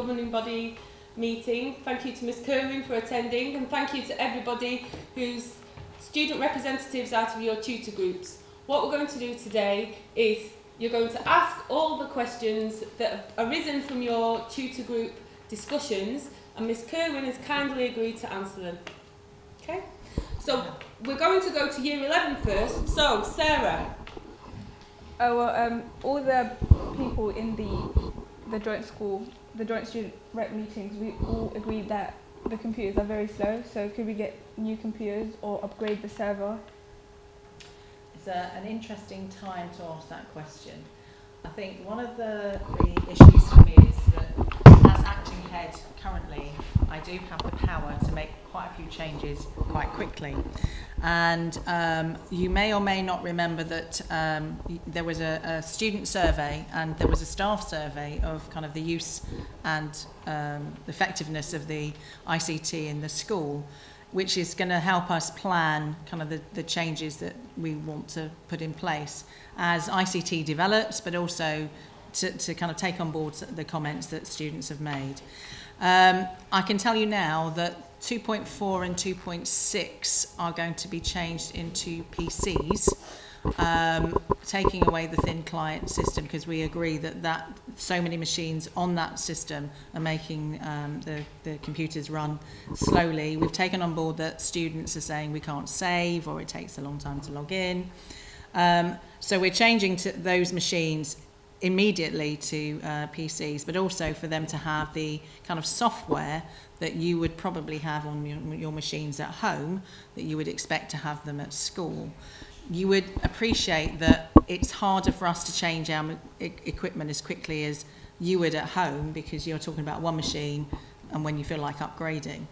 governing body meeting. Thank you to Ms Kirwin for attending, and thank you to everybody who's student representatives out of your tutor groups. What we're going to do today is you're going to ask all the questions that have arisen from your tutor group discussions, and Ms Kirwin has kindly agreed to answer them. Okay? So we're going to go to year 11 first. So, Sarah. All the people in the joint student rep meetings, we all agreed that the computers are very slow, so could we get new computers or upgrade the server? It's an interesting time to ask that question. I think one of the issues for me is that as acting head currently, I do have the power to make quite a few changes quite quickly. And you may or may not remember that there was a student survey and there was a staff survey of kind of the use and the effectiveness of the ICT in the school, which is going to help us plan kind of the changes that we want to put in place as ICT develops, but also to kind of take on board the comments that students have made. I can tell you now that 2.4 and 2.6 are going to be changed into PCs, taking away the thin client system, because we agree that so many machines on that system are making the computers run slowly. We've taken on board that students are saying we can't save or it takes a long time to log in. So we're changing to those machines immediately to PCs, but also for them to have the kind of software that you would probably have on your machines at home, that you would expect to have them at school. You would appreciate that it's harder for us to change our equipment as quickly as you would at home, because you're talking about one machine and when you feel like upgrading.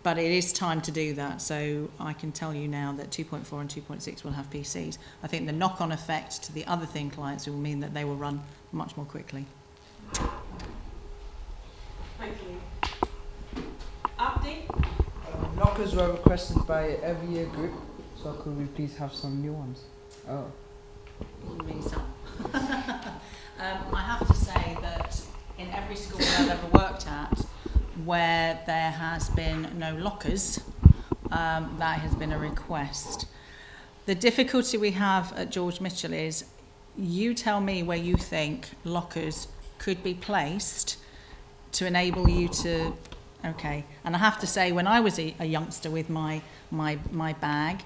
But it is time to do that, so I can tell you now that 2.4 and 2.6 will have PCs. I think the knock-on effect to the other thin clients will mean that they will run much more quickly. Thank you. Abdi? Lockers were requested by every year group, so could we please have some new ones? Oh. You mean some? I have to say that in every school I've ever worked at, where there has been no lockers, that has been a request. The difficulty we have at George Mitchell is, you tell me where you think lockers could be placed to enable you to, okay. And I have to say, when I was a youngster with my bag,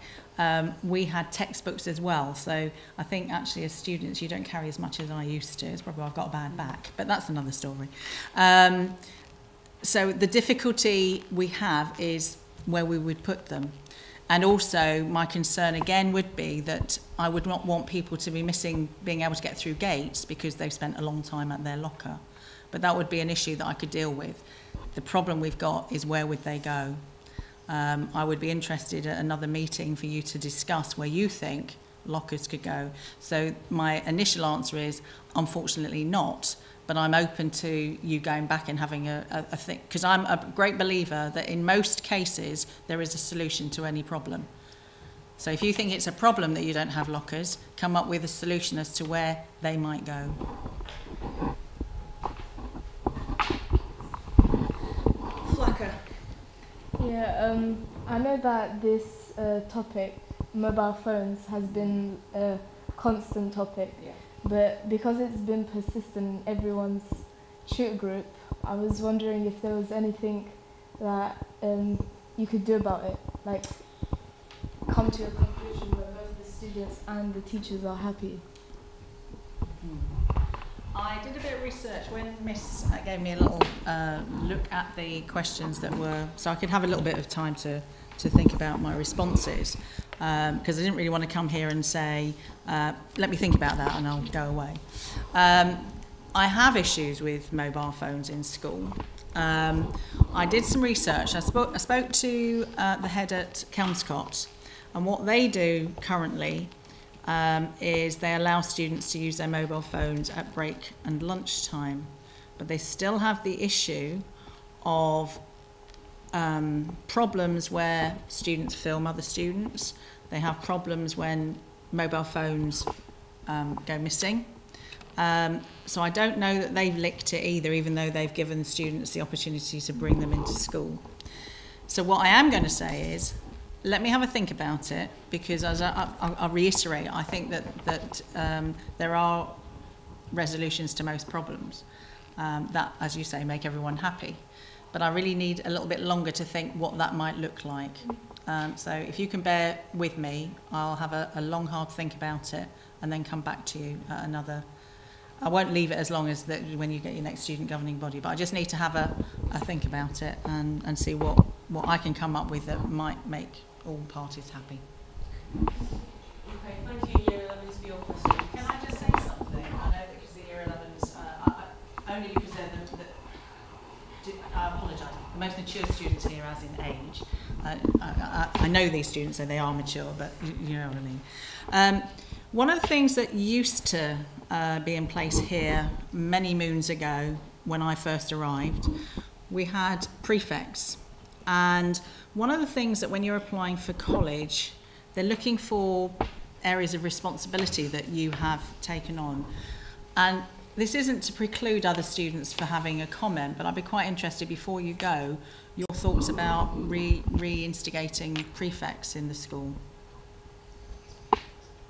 we had textbooks as well. So I think actually as students, you don't carry as much as I used to. It's probably I've got a bad back, but that's another story. So the difficulty we have is where we would put them. And also my concern again would be that I would not want people to be missing being able to get through gates because they've spent a long time at their locker. But that would be an issue that I could deal with. The problem we've got is where would they go? I would be interested at another meeting for you to discuss where you think lockers could go. So my initial answer is unfortunately not. But I'm open to you going back and having a think, because I'm a great believer that in most cases there is a solution to any problem. So if you think it's a problem that you don't have lockers, come up with a solution as to where they might go. Flacker. Yeah, I know that this topic, mobile phones, has been a constant topic. Yeah. But because it's been persistent in everyone's tutor group, I was wondering if there was anything that you could do about it, like come to a conclusion where both the students and the teachers are happy. I did a bit of research when Miss gave me a little look at the questions that were, so I could have a little bit of time to think about my responses, because I didn't really want to come here and say, let me think about that and I'll go away. I have issues with mobile phones in school. I did some research. I spoke to the head at Kelmscott, and what they do currently is they allow students to use their mobile phones at break and lunchtime, but they still have the issue of problems where students film other students. They have problems when mobile phones go missing. So I don't know that they've licked it either, even though they've given students the opportunity to bring them into school. So what I am going to say is, let me have a think about it, because as I'll reiterate, I think that there are resolutions to most problems that, as you say, make everyone happy. But I really need a little bit longer to think what that might look like. So if you can bear with me, I'll have a long, hard think about it and then come back to you at another. I won't leave it as long as when you get your next student governing body, but I just need to have a think about it and see what I can come up with that might make all parties happy. Okay, thank you, Year 11s, for your question. Can I just say something? I know that because the Year 11s, only because they're I apologise, the most mature students here as in age. I know these students, so they are mature, but you know what I mean. One of the things that used to be in place here many moons ago when I first arrived, we had prefects. And one of the things that when you're applying for college, they're looking for areas of responsibility that you have taken on. And this isn't to preclude other students for having a comment, but I'd be quite interested, before you go, your thoughts about re-instigating prefects in the school.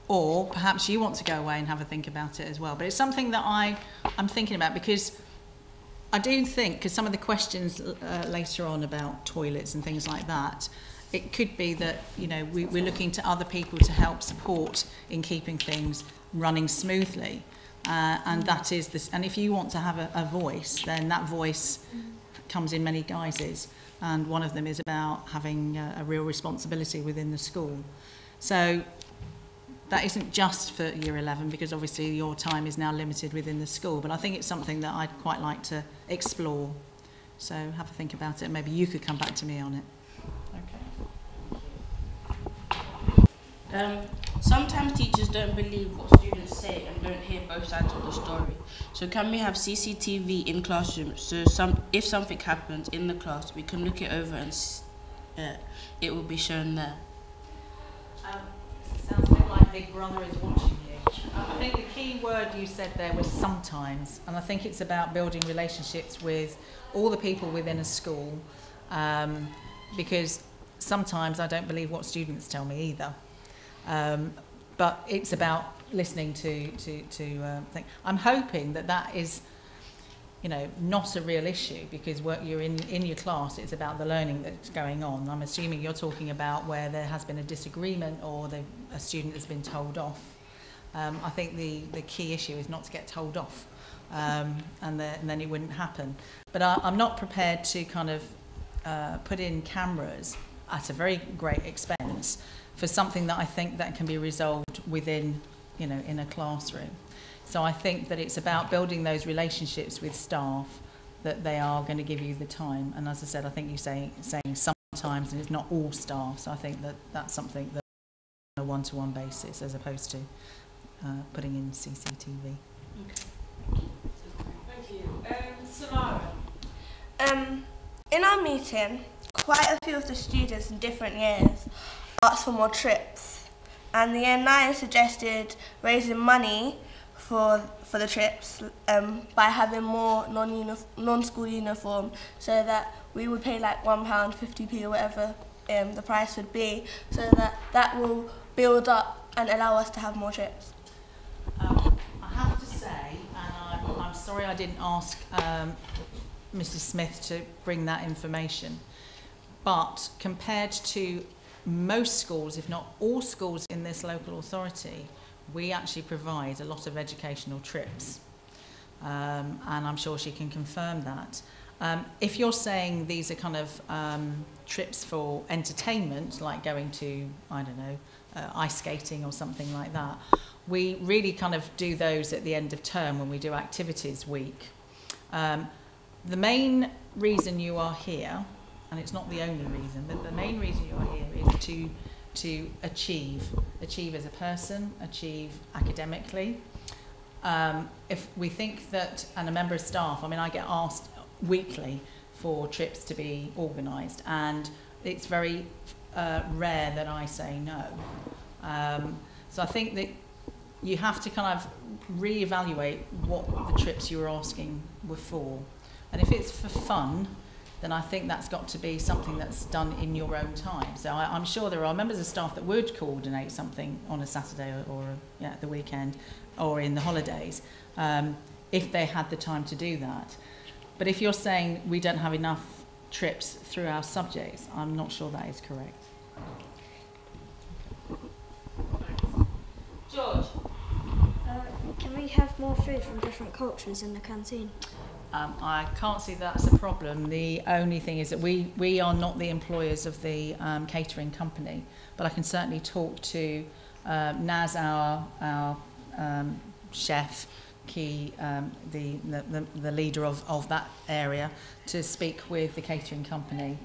Or perhaps you want to go away and have a think about it as well. But it's something that I'm thinking about, because I do think, because some of the questions later on about toilets and things like that, it could be that, you know, we're looking to other people to help support in keeping things running smoothly. And that is this. And if you want to have a voice, then that voice comes in many guises. And one of them is about having a real responsibility within the school. So that isn't just for Year 11, because obviously your time is now limited within the school. But I think it's something that I'd quite like to explore. So have a think about it. Maybe you could come back to me on it. Okay. Sometimes teachers don't believe what students say and don't hear both sides of the story. So can we have CCTV in classrooms, so if something happens in the class, we can look it over and it will be shown there? It sounds a bit like Big Brother is watching you. I think the key word you said there was sometimes, and I think it's about building relationships with all the people within a school, because sometimes I don't believe what students tell me either. But it's about listening to think. I'm hoping that is, you know, not a real issue, because what you're in your class, it's about the learning that's going on. I'm assuming you're talking about where there has been a disagreement or a student has been told off. I think the key issue is not to get told off, and then it wouldn't happen. But I'm not prepared to kind of put in cameras at a very great expense for something that I think that can be resolved within, you know, in a classroom. So I think that it's about building those relationships with staff, that they are going to give you the time. And as I said, I think you're saying sometimes, and it's not all staff. So I think that's something that on a one-to-one basis, as opposed to putting in CCTV. Okay. Thank you. Samara. In our meeting, quite a few of the students in different years asked for more trips, and the Year 9 suggested raising money for the trips by having more non-school uniform, so that we would pay like £1, 50p or whatever the price would be, so that will build up and allow us to have more trips. I have to say, and I'm sorry I didn't ask Mrs. Smith to bring that information, but compared to most schools, if not all schools in this local authority, we actually provide a lot of educational trips, and I'm sure she can confirm that. If you're saying these are kind of trips for entertainment, like going to, I don't know, ice skating or something like that, we really kind of do those at the end of term when we do activities week. The main reason you are here, and it's not the only reason, but the main reason you are here is to achieve as a person, achieve academically. If we think that, and a member of staff, I mean, I get asked weekly for trips to be organised, and it's very rare that I say no. So I think that you have to kind of re-evaluate what the trips you were asking were for. And if it's for fun, then I think that's got to be something that's done in your own time. So I'm sure there are members of staff that would coordinate something on a Saturday or the weekend or in the holidays if they had the time to do that. But if you're saying we don't have enough trips through our subjects, I'm not sure that is correct. George? Can we have more food from different cultures in the canteen? I can't see that's a problem. The only thing is that we are not the employers of the catering company, but I can certainly talk to Naz, our chef, the leader of that area, to speak with the catering company.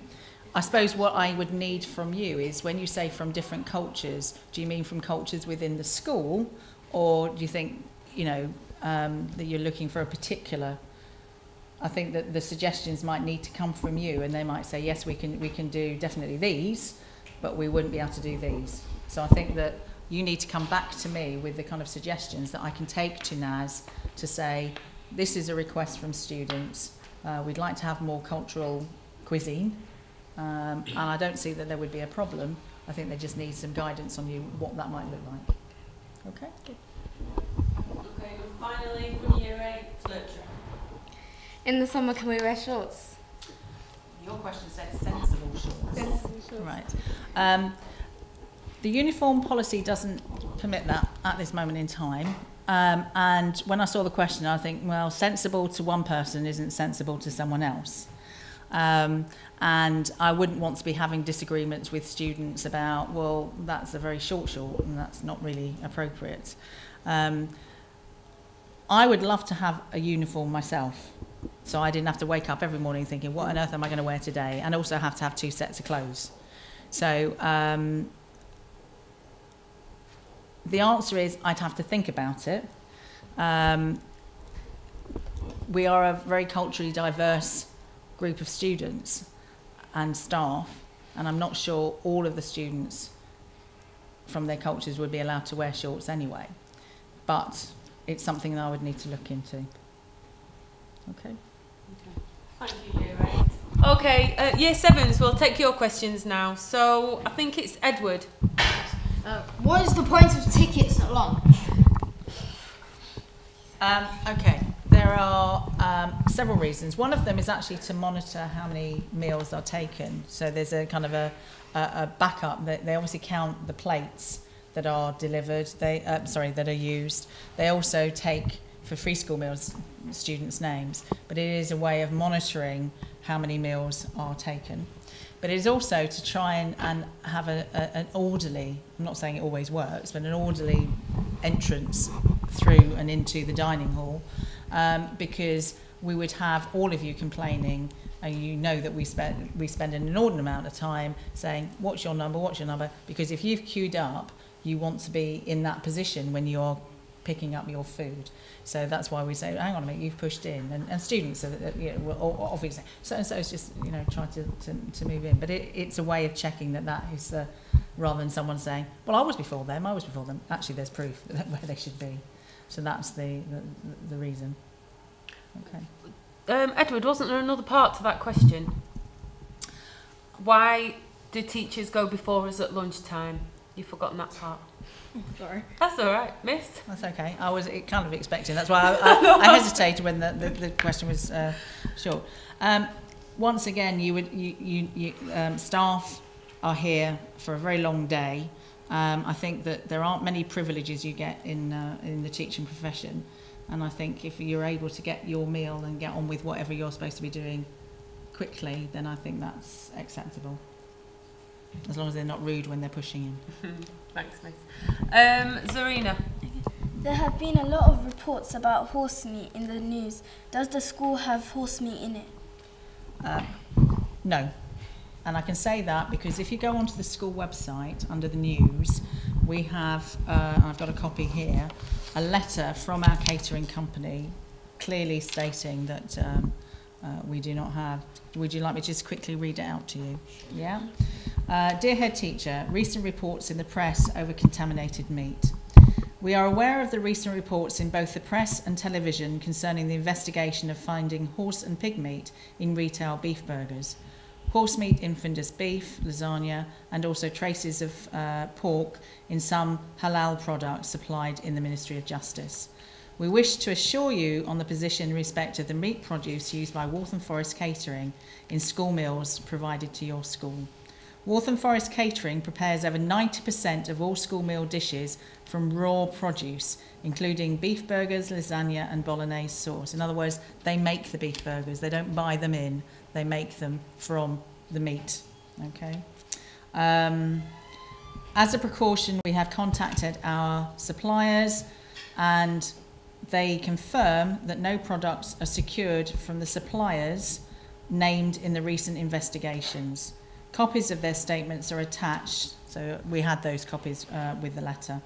I suppose what I would need from you is, when you say from different cultures, do you mean from cultures within the school, or do you think, that you're looking for a particular? I think that the suggestions might need to come from you, and they might say, yes, we can do definitely these, but we wouldn't be able to do these. So I think that you need to come back to me with the kind of suggestions that I can take to NAS to say, this is a request from students. We'd like to have more cultural cuisine, and I don't see that there would be a problem. I think they just need some guidance on you what that might look like. Okay? Okay, and finally from year 8, literature. In the summer, can we wear shorts? Your question said sensible shorts. Sensible shorts. Right. The uniform policy doesn't permit that at this moment in time. And when I saw the question, I think, well, sensible to one person isn't sensible to someone else. And I wouldn't want to be having disagreements with students about, well, that's a very short, and that's not really appropriate. I would love to have a uniform myself, so I didn't have to wake up every morning thinking, what on earth am I going to wear today? And also have to have 2 sets of clothes. So the answer is I'd have to think about it. We are a very culturally diverse group of students and staff, and I'm not sure all of the students from their cultures would be allowed to wear shorts anyway. But it's something that I would need to look into. Okay. Thank you, year 8. Okay, year 7s, we'll take your questions now. So I think it's Edward. What is the point of tickets at lunch? Okay, there are several reasons. One of them is actually to monitor how many meals are taken. So there's a kind of a backup. They obviously count the plates that are delivered, that are used. They also take, for free school meals, students' names, but it is a way of monitoring how many meals are taken. But it is also to try and have an orderly, I'm not saying it always works, but an orderly entrance through and into the dining hall, because we would have all of you complaining, and you know that we spend an inordinate amount of time saying, what's your number, because if you've queued up, you want to be in that position when you're picking up your food. So that's why we say, hang on a minute, you've pushed in. And students are, will obviously, so-and-so is just, trying to move in. But it's a way of checking that is, rather than someone saying, well, I was before them. Actually, there's proof where they should be. So that's the reason. Okay. Edward, wasn't there another part to that question? Why do teachers go before us at lunchtime? You've forgotten that part. Sorry. That's all right, missed. That's okay. I was kind of expecting. That's why I hesitated when the question was short. Once again, staff are here for a very long day. I think that there aren't many privileges you get in the teaching profession, and I think if you're able to get your meal and get on with whatever you're supposed to be doing quickly, then I think that's acceptable. As long as they're not rude when they're pushing in. Thanks, Miss. Zarina. There have been a lot of reports about horse meat in the news. Does the school have horse meat in it? No. And I can say that because if you go onto the school website under the news, we have, I've got a copy here, a letter from our catering company clearly stating that we do not have. Would you like me to just quickly read it out to you? Yeah? Dear head teacher, recent reports in the press over contaminated meat. We are aware of the recent reports in both the press and television concerning the investigation of finding horse and pig meat in retail beef burgers, horse meat in Findus beef, lasagna, and also traces of pork in some halal products supplied in the Ministry of Justice. We wish to assure you on the position in respect of the meat produce used by Waltham Forest Catering in school meals provided to your school. Waltham Forest Catering prepares over 90% of all school meal dishes from raw produce, including beef burgers, lasagna and bolognese sauce. In other words, they make the beef burgers. They don't buy them in. They make them from the meat. Okay. As a precaution, we have contacted our suppliers and they confirm that no products are secured from the suppliers named in the recent investigations. Copies of their statements are attached, so we had those copies with the letter,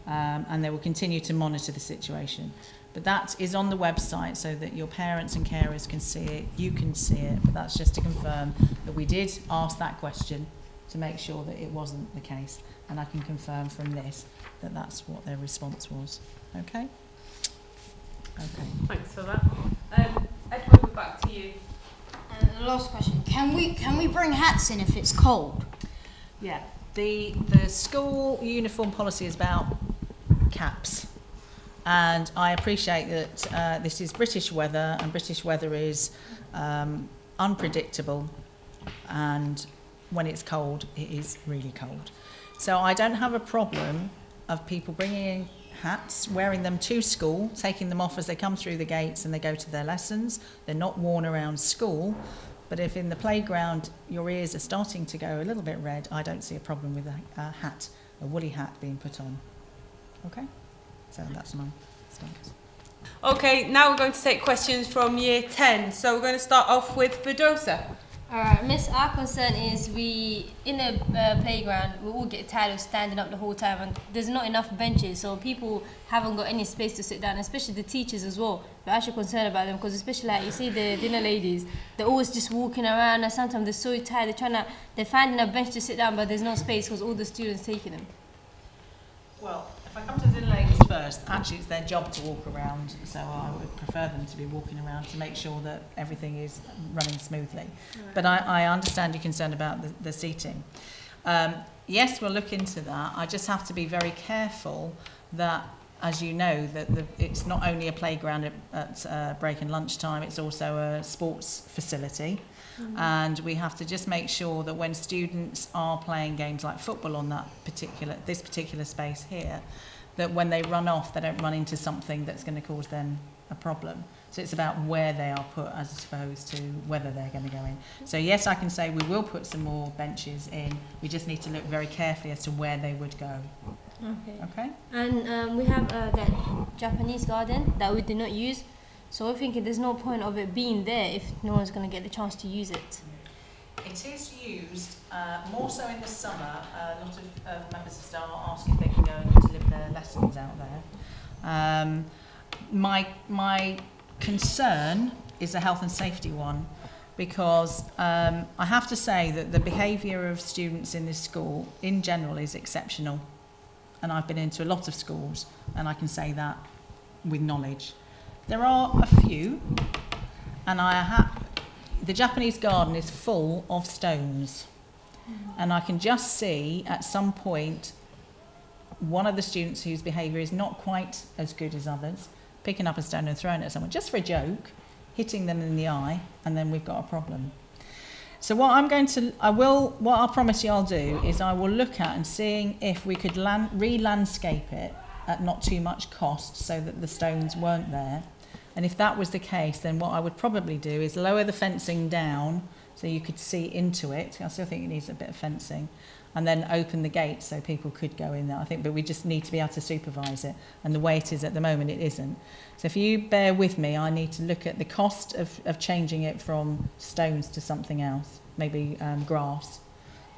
and they will continue to monitor the situation. But that is on the website so that your parents and carers can see it, you can see it, but that's just to confirm that we did ask that question to make sure that it wasn't the case, and I can confirm from this that that's what their response was. Okay? Okay. Thanks for that. Edward, we're back to you. The last question: Can we bring hats in if it's cold? Yeah. The school uniform policy is about caps, and I appreciate that this is British weather, and British weather is unpredictable, and when it's cold, it is really cold. So I don't have a problem of people bringing in hats, wearing them to school, taking them off as they come through the gates and they go to their lessons. They're not worn around school, but if in the playground your ears are starting to go a little bit red, I don't see a problem with a hat, a woolly hat being put on. Okay? So that's my stance. Okay, now we're going to take questions from year 10. So we're going to start off with Fidosa. Alright, Miss, our concern is we, in a playground, we all get tired of standing up the whole time and there's not enough benches, so people haven't got any space to sit down, especially the teachers as well. We're actually concerned about them because especially like you see the dinner ladies, they're always just walking around and sometimes they're so tired, they're finding a bench to sit down but there's no space because all the students taking them. Well, if I come to the dinner ladies first, actually it's their job to walk around, so I would prefer them to be walking around to make sure that everything is running smoothly. Right. But I understand your concern about the seating. Yes, we'll look into that. I just have to be very careful that, as you know, that it's not only a playground at break and lunchtime, it's also a sports facility. Mm-hmm. And we have to just make sure that when students are playing games like football on this particular space here, that when they run off, they don't run into something that's going to cause them a problem. So it's about where they are put as opposed to whether they're going to go in. So yes, I can say we will put some more benches in. We just need to look very carefully as to where they would go. Okay. Okay. And we have that Japanese garden that we did not use. So we're thinking there's no point of it being there if no one's going to get the chance to use it. It is used more so in the summer. A lot of members of staff ask if they can go and deliver their lessons out there. My concern is a health and safety one, because I have to say that the behaviour of students in this school in general is exceptional, and I've been into a lot of schools and I can say that with knowledge. There are a few, and the Japanese garden is full of stones, and I can just see at some point one of the students whose behaviour is not quite as good as others picking up a stone and throwing it at someone just for a joke, hitting them in the eye, and then we've got a problem. So what I'll promise you I'll do is I will look at and seeing if we could re-landscape it at not too much cost so that the stones weren't there. And if that was the case, then what I would probably do is lower the fencing down so you could see into it. I still think it needs a bit of fencing. And then open the gate so people could go in there, I think, but we just need to be able to supervise it. And the way it is at the moment, it isn't. So if you bear with me, I need to look at the cost of changing it from stones to something else, maybe grass,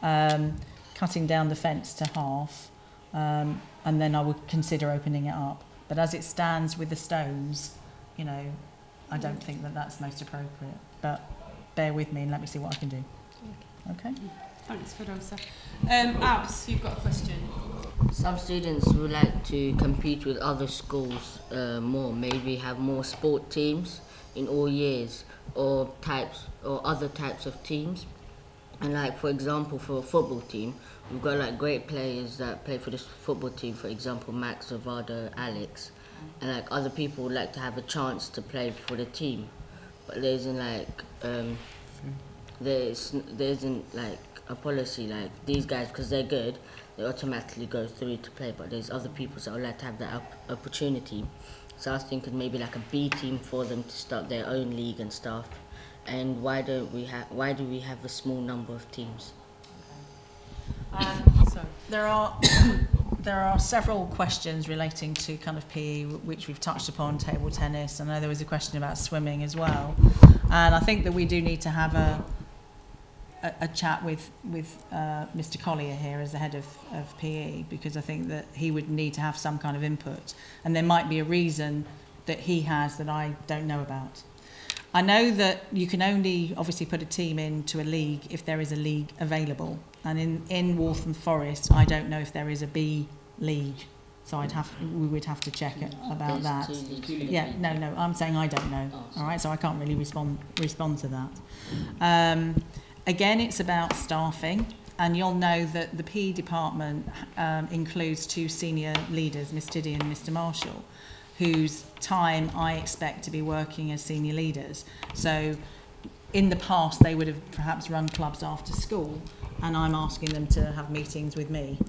cutting down the fence to half, and then I would consider opening it up. But as it stands with the stones, you know, I don't think that that's most appropriate. But bear with me and let me see what I can do. Okay? Thanks, Fidosa. Abs, you've got a question. Some students would like to compete with other schools more, maybe have more sport teams in all years or other types of teams. And like, for example, for a football team, we've got like great players that play for this football team, for example, Max, Zavada, Alex. And like other people would like to have a chance to play for the team. But there isn't like, there isn't like a policy like these guys, because they're good, they automatically go through to play. But there's other people that would like to have that opportunity. So I was thinking maybe like a B team for them to start their own league and stuff. And why do we have a small number of teams? So there are several questions relating to kind of PE which we've touched upon, table tennis. I know there was a question about swimming as well, and I think that we do need to have a chat with Mr. Collier here as the head of PE, because I think that he would need to have some kind of input, and there might be a reason that he has that I don't know about. I know that you can only obviously put a team into a league if there is a league available, and in Waltham Forest I don't know if there is a B league, so we would have to check about that. Yeah, no, I'm saying I don't know. All right, so I can't really respond to that. Again, it's about staffing, and you'll know that the PE department includes 2 senior leaders, Miss Tiddy and Mr. Marshall, whose time I expect to be working as senior leaders. So in the past they would have perhaps run clubs after school, and I'm asking them to have meetings with me,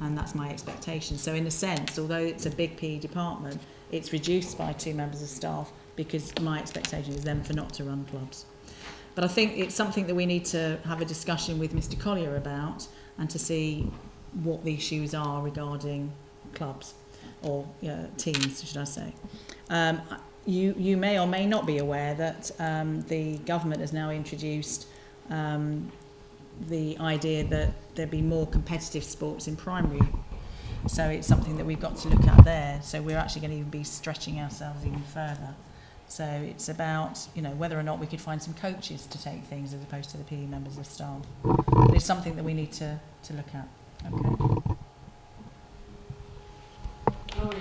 and that's my expectation. So in a sense, although it's a big PE department, it's reduced by 2 members of staff because my expectation is them for not to run clubs. But I think it's something that we need to have a discussion with Mr. Collier about, and to see what the issues are regarding clubs, or teams, should I say. You may or may not be aware that the government has now introduced the idea that there be more competitive sports in primary. So it's something that we've got to look at there. So we're actually going to even be stretching ourselves even further. So it's about whether or not we could find some coaches to take things as opposed to the PE members of staff. But it's something that we need to look at. Okay.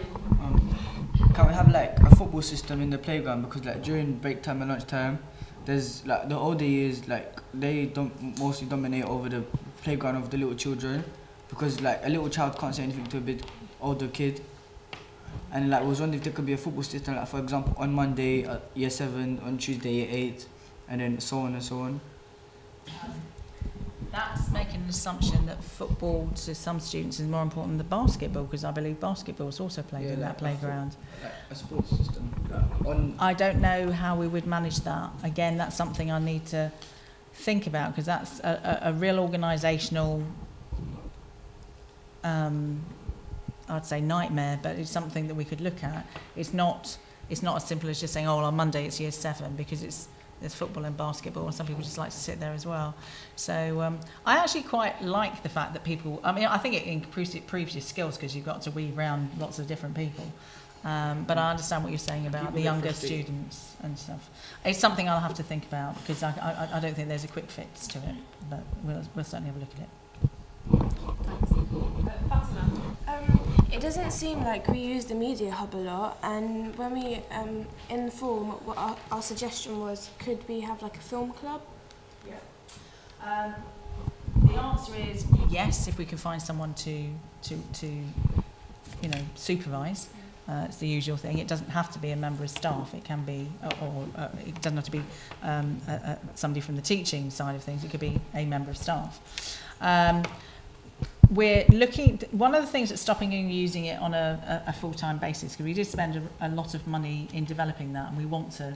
Can we have like a football system in the playground? Because like during break time and lunch time, there's like the older years, like they don't mostly dominate over the playground of the little children, because like a little child can't say anything to a bit older kid. And like I was wondering if there could be a football system, like for example on Monday year 7, on Tuesday year 8, and then so on and so on. That's making an assumption that football to some students is more important than basketball, because I believe basketball is also played in that playground. Like a sports system. I don't know how we would manage that. Again, that's something I need to think about, because that's a real organisational, I'd say nightmare, but it's something that we could look at. It's not as simple as just saying, oh, well, on Monday it's year 7, because there's football and basketball, and some people just like to sit there as well. So I actually quite like the fact that people, I think it improves your skills, because you've got to weave around lots of different people. But I understand what you're saying about the younger students and stuff. It's something I'll have to think about, because I don't think there's a quick fix to it, but we'll certainly have a look at it. It doesn't seem like we use the media hub a lot, and when we in the form, what our suggestion was, could we have like a film club? Yeah. The answer is yes, if we can find someone to supervise. It's the usual thing. It doesn't have to be a member of staff. It can be, or it doesn't have to be somebody from the teaching side of things. It could be a member of staff. We're looking. One of the things that's stopping you using it on a full-time basis, because we did spend a lot of money in developing that, and we want to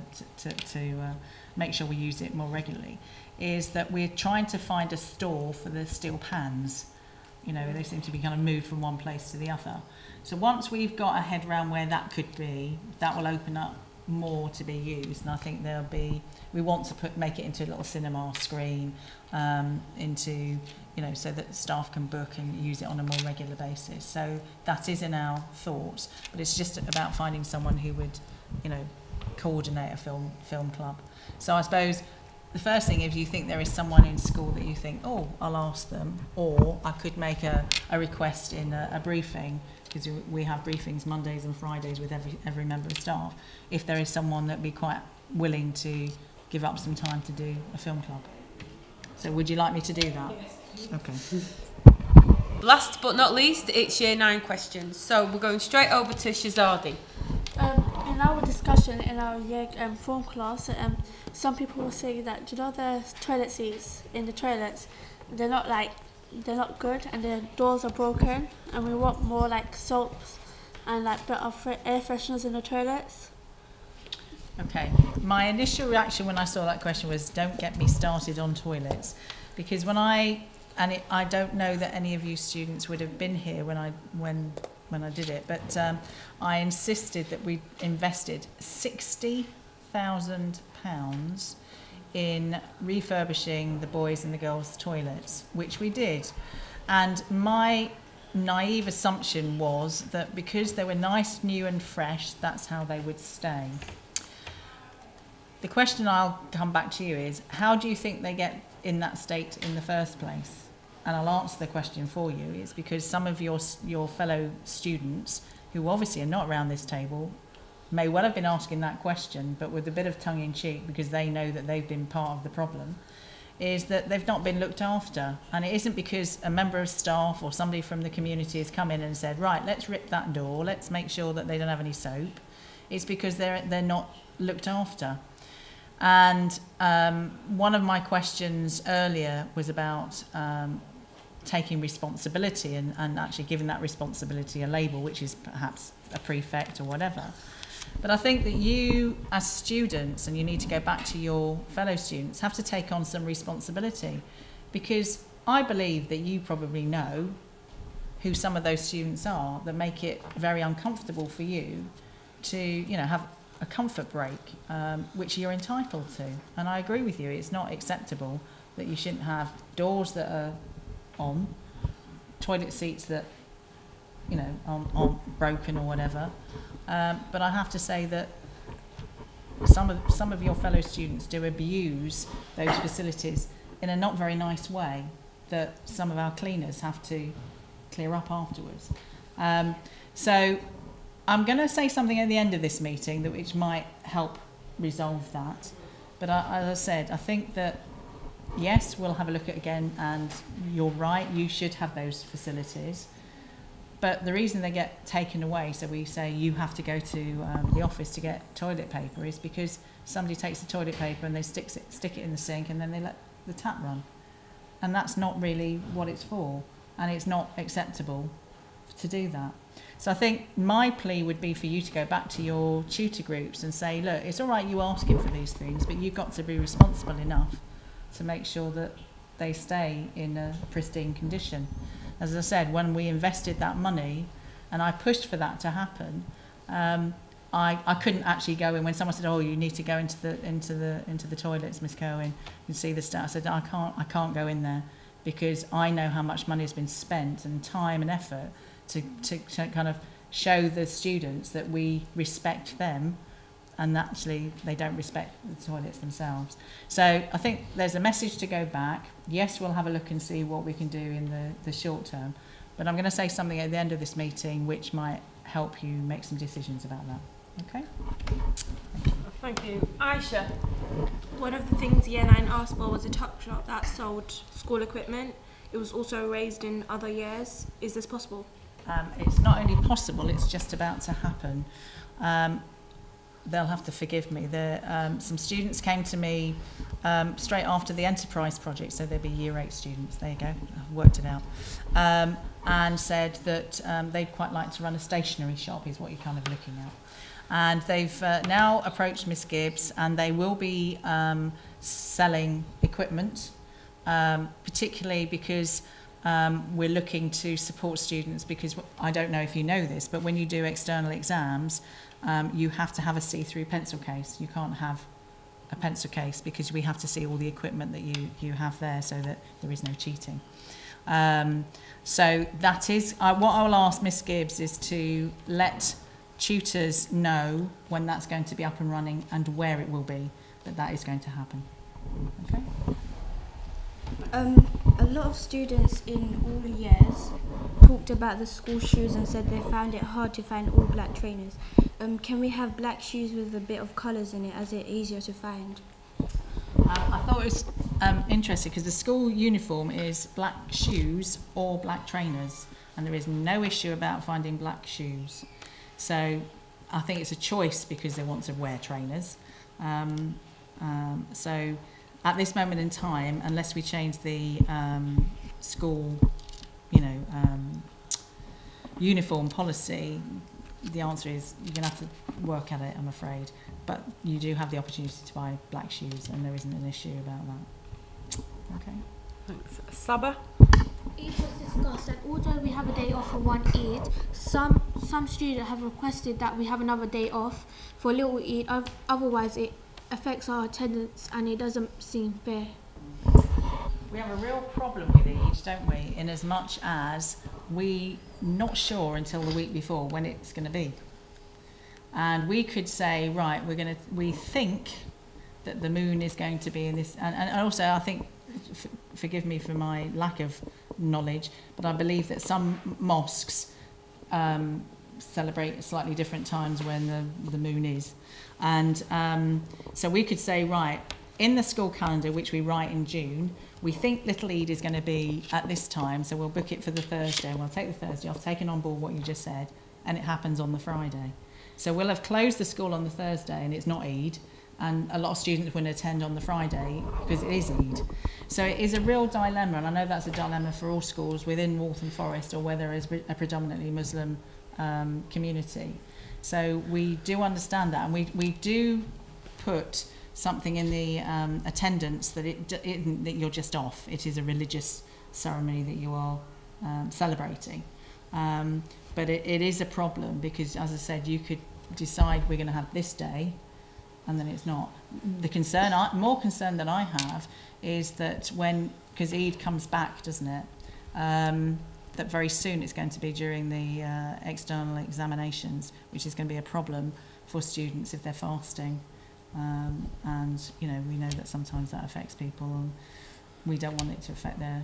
make sure we use it more regularly, is that we're trying to find a store for the steel pans. They seem to be kind of moved from one place to the other. So once we've got our head around where that could be, that will open up more to be used, and I think we want to make it into a little cinema screen, so that staff can book and use it on a more regular basis. So that is in our thoughts, but it's just about finding someone who would, coordinate a film club. So I suppose the first thing, if you think there is someone in school that you think, oh, I'll ask them, or I could make a request in a briefing, because we have briefings Mondays and Fridays with every member of staff, if there is someone that would be quite willing to give up some time to do a film club. So would you like me to do that? Yes. Okay. Last but not least, it's year 9 questions. So we're going straight over to Shazadi. In our discussion in our year form class, some people were saying that, you know, the toilet seats in the toilets, they're not good, and the doors are broken, and we want more like soaps and like better air fresheners in the toilets. Okay, my initial reaction when I saw that question was, don't get me started on toilets, because I don't know that any of you students would have been here when I did it, but I insisted that we invested £60,000 in refurbishing the boys' and the girls' toilets, which we did. And my naive assumption was that because they were nice, new and fresh, that's how they would stay. The question I'll come back to you is, how do you think they get in that state in the first place? And I'll answer the question for you. It's because some of your fellow students, who obviously are not around this table, may well have been asking that question, but with a bit of tongue-in-cheek, because they know that they've been part of the problem, is that they've not been looked after. And it isn't because a member of staff or somebody from the community has come in and said, right, let's rip that door, let's make sure that they don't have any soap. It's because they're not looked after. And one of my questions earlier was about taking responsibility and actually giving that responsibility a label, which is perhaps a prefect or whatever. But I think that you, as students, and you need to go back to your fellow students, have to take on some responsibility, because I believe that you probably know who some of those students are that make it very uncomfortable for you to, you know, have a comfort break, which you're entitled to. And I agree with you, it's not acceptable that you shouldn't have doors that are on, toilet seats that, you know, aren't broken or whatever. But I have to say that some of your fellow students do abuse those facilities in a not very nice way that some of our cleaners have to clear up afterwards. So I'm going to say something at the end of this meeting which might help resolve that. But as I said, I think that yes, we'll have a look at it again, and you're right, you should have those facilities. But the reason they get taken away, so we say you have to go to the office to get toilet paper, is because somebody takes the toilet paper and they stick it in the sink and then they let the tap run. And that's not really what it's for, and it's not acceptable to do that. So I think my plea would be for you to go back to your tutor groups and say, look, it's all right you asking for these things, but you've got to be responsible enough to make sure that they stay in a pristine condition. As I said, when we invested that money and I pushed for that to happen, I couldn't actually go in. When someone said, oh, you need to go into the toilets, Miss Kirwin, and see the staff, I said, I can't go in there, because I know how much money has been spent and time and effort to kind of show the students that we respect them, and actually they don't respect the toilets themselves. So I think there's a message to go back. Yes, we'll have a look and see what we can do in the short term, but I'm going to say something at the end of this meeting which might help you make some decisions about that. Okay? Thank you. Aisha. One of the things Year 9 asked for was a tuck shop that sold school equipment. It was also raised in other years. Is this possible? It's not only possible, it's just about to happen. They'll have to forgive me. Some students came to me straight after the enterprise project, so there'd be year 8 students, there you go, I've worked it out, and said that they'd quite like to run a stationery shop, is what you're kind of looking at. And they've now approached Miss Gibbs, and they will be selling equipment, particularly because we're looking to support students, because I don't know if you know this, but when you do external exams, you have to have a see-through pencil case. You can't have a pencil case because we have to see all the equipment that you have there, so that there is no cheating. So that is, what I will ask Miss Gibbs is to let tutors know when that's going to be up and running and where it will be, that is going to happen. Okay. A lot of students in all years talked about the school shoes and said they found it hard to find all black trainers. Can we have black shoes with a bit of colours in it, as it's easier to find? I thought it was interesting because the school uniform is black shoes or black trainers, and there is no issue about finding black shoes. So I think it's a choice because they want to wear trainers. So at this moment in time, unless we change the school, uniform policy, the answer is you're going to have to work at it, I'm afraid. But you do have the opportunity to buy black shoes, and there isn't an issue about that. Okay. Thanks. Saba? It was discussed that although we have a day off for one Eid, some students have requested that we have another day off for little Eid. Otherwise, it affects our attendance, and it doesn't seem fair. We have a real problem with Eid, don't we? In as much as we're not sure until the week before when it's going to be. And we could say, right, we think that the moon is going to be in this, and also I think, forgive me for my lack of knowledge, but I believe that some mosques celebrate slightly different times when the moon is. And so we could say, right, in the school calendar, which we write in June, we think Little Eid is going to be at this time, so we'll book it for the Thursday. We'll take the Thursday off, taking on board what you just said, and it happens on the Friday. So we'll have closed the school on the Thursday, and it's not Eid, and a lot of students wouldn't attend on the Friday because it is Eid. So it is a real dilemma, and I know that's a dilemma for all schools within Waltham Forest or where there is a predominantly Muslim community. So we do understand that, and we do put something in the attendance that that you're just off. It is a religious ceremony that you are celebrating. But it is a problem because, as I said, you could decide we're going to have this day and then it's not. The concern, more concern that I have is that because Eid comes back, doesn't it, that very soon it's going to be during the external examinations, which is going to be a problem for students if they're fasting. And, we know that sometimes that affects people and we don't want it to affect their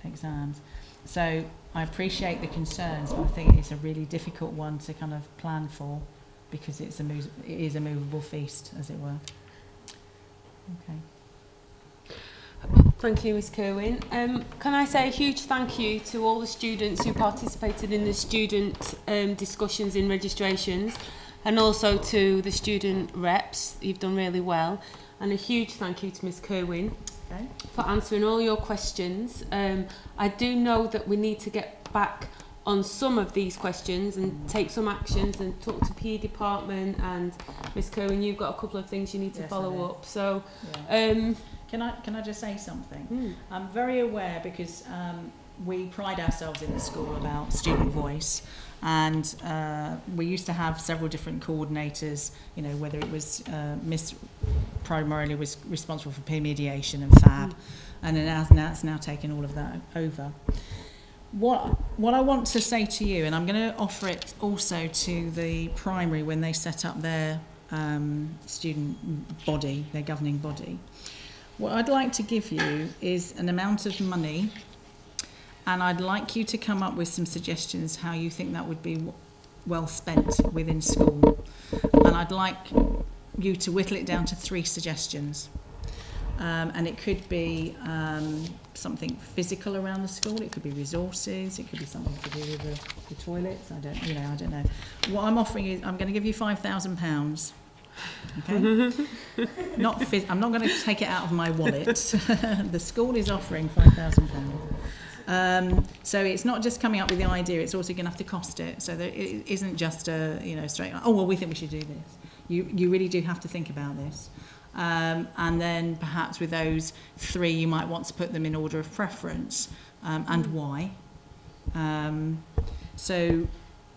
exams. So I appreciate the concerns, but I think it's a really difficult one to kind of plan for because it is a movable feast, as it were. Okay. Thank you, Ms Kirwin. Can I say a huge thank you to all the students who participated in the student discussions in registrations, and also to the student reps. You've done really well. And a huge thank you to Ms Kirwin for answering all your questions. I do know that we need to get back on some of these questions and take some actions and talk to PE department, and Ms Kirwin, you've got a couple of things you need to follow up. So can I just say something? I'm very aware because we pride ourselves in the school about student voice, and we used to have several different coordinators, whether it was Miss primarily was responsible for peer mediation and FAB, and then it's now taken all of that over. What I want to say to you, and I'm going to offer it also to the primary when they set up their student body, their governing body, what I'd like to give you is an amount of money, and I'd like you to come up with some suggestions how you think that would be well spent within school. And I'd like you to whittle it down to 3 suggestions. And it could be something physical around the school. It could be resources. It could be something to do with the toilets. I don't know. What I'm offering is I'm going to give you £5,000. Okay. I'm not going to take it out of my wallet. The school is offering £5,000. So it's not just coming up with the idea. It's also going to have to cost it. So that it isn't just a straight. Oh well, we think we should do this. You really do have to think about this. And then perhaps with those 3 you might want to put them in order of preference, and why. So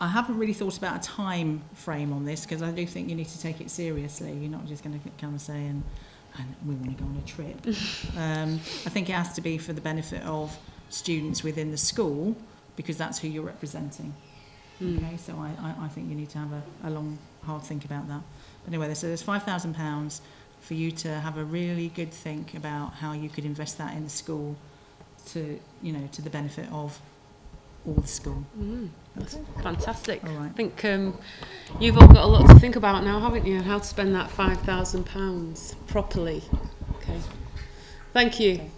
I haven't really thought about a time frame on this because I do think you need to take it seriously. You're not just going to kind of say and we want to go on a trip. I think it has to be for the benefit of students within the school because that's who you're representing. Okay, so I think you need to have a long, hard think about that. But anyway, so there's £5,000. for you to have a really good think about how you could invest that in the school to, you know, to the benefit of all the school. That's fantastic. All right. I think you've all got a lot to think about now, haven't you, and how to spend that £5,000 properly. Okay. Thank you. Okay.